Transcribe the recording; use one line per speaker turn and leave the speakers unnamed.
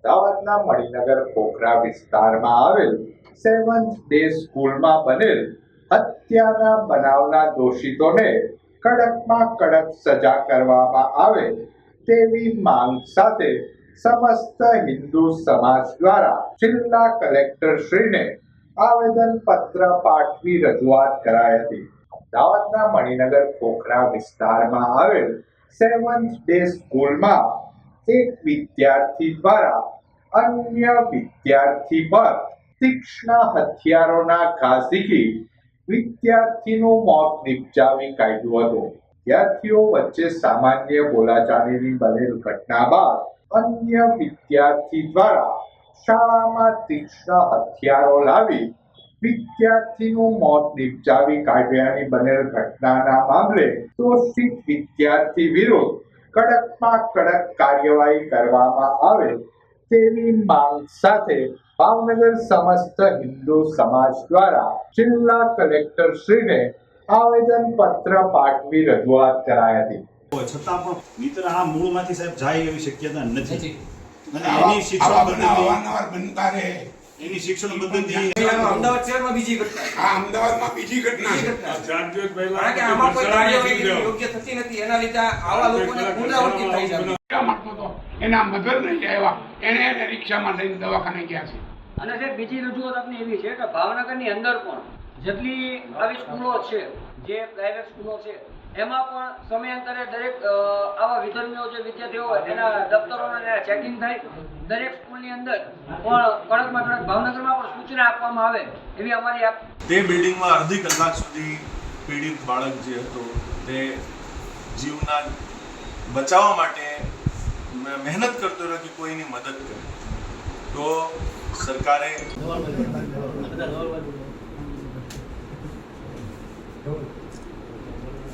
અમદાવાદના મણિનગર ખોખરા વિસ્તારમાં આવેલ સેવન્થ ડે સ્કૂલમાં બનેલ હત્યાના બનાવના દોષિતોને કડકમાં કડક સજા કરવામાં આવે તેવી માંગ સાથે સમસ્ત હિન્દુ સમાજ દ્વારા જિલ્લા કલેક્ટર શ્રીને આવેદન પત્ર પાઠવી રજૂઆત કરાઈ હતી. અમદાવાદના મણિનગર ખોખરા વિસ્તારમાં આવેલ સેવન્થ ડે સ્કૂલમાં એક વિદ્યાર્થી દ્વારા અન્ય વિદ્યાર્થી પર તીક્ષ્ણ હથિયારોના ઘા ઝીકી વિદ્યાર્થીનું મોત નિપજાવી કાઢ્યું હતું. વિદ્યાર્થીઓ વચ્ચે સામાન્ય બોલાચાલીની બનેલ ઘટના બાદ અન્ય વિદ્યાર્થી દ્વારા શાળામાં તીક્ષ્ણ હથિયારો લાવી વિદ્યાર્થીનું મોત નિપજાવી કાઢ્યાની બનેલ ઘટનાના મામલે દોષિત વિદ્યાર્થી વિરુદ્ધ કડકમાં કડક કાર્યવાહી કરવામાં આવે તેવી માંગ સાથે ભાવનગર સમસ્ત હિન્દુ સમાજ દ્વારા જિલ્લા કલેક્ટર શ્રીને આવેદન પત્ર પાઠવી રજૂઆત કરાઈ હતી.
છતાં પણ મિત્ર આ મૂળમાંથી સાહેબ જાય એવી શક્યતા નથી. અને એની શિક્ષણ પદ્ધતિ એની શિક્ષણ પદ્ધતિ
અમદાવાદ શહેરમાં બીજી ઘટના
અમદાવાદમાં બીજી ઘટના છે.
કારણ કે આમાં કોઈ કાર્યવાહી યોગ્ય થતી નથી. એના લીધે આવા લોકોને પુનરાવર્તિત થઈ જાય.
એના મધર નહીં આવ્યા એને રિક્ષામાં લઈને દવાખાને ગયા છે.
અને સાહેબ બીજી રજૂઆત આપની એવી છે કે ભાવનગરની અંદર પણ જેટલી આવી સ્કૂલો છે, જે પ્રાઇવેટ સ્કૂલો છે, એમાં પણ સમયાંતરે દરેક આવા વિધર્મીઓ જે વિદ્યાર્થીઓ હોય એના દફતરોને ચેકિંગ થાય. દરેક સ્કૂલની અંદર પણ કડકમાં કડક ભાવનગરમાં પણ સૂચના આપવામાં આવે એવી અમારી
તે બિલ્ડિંગમાં અડધી કલાક સુધી પીડિત બાળક જે હતો તે જીવના બચાવવા માટે મહેનત કરતો રહ્યો કે કોઈની મદદ કરે. તો સરકારે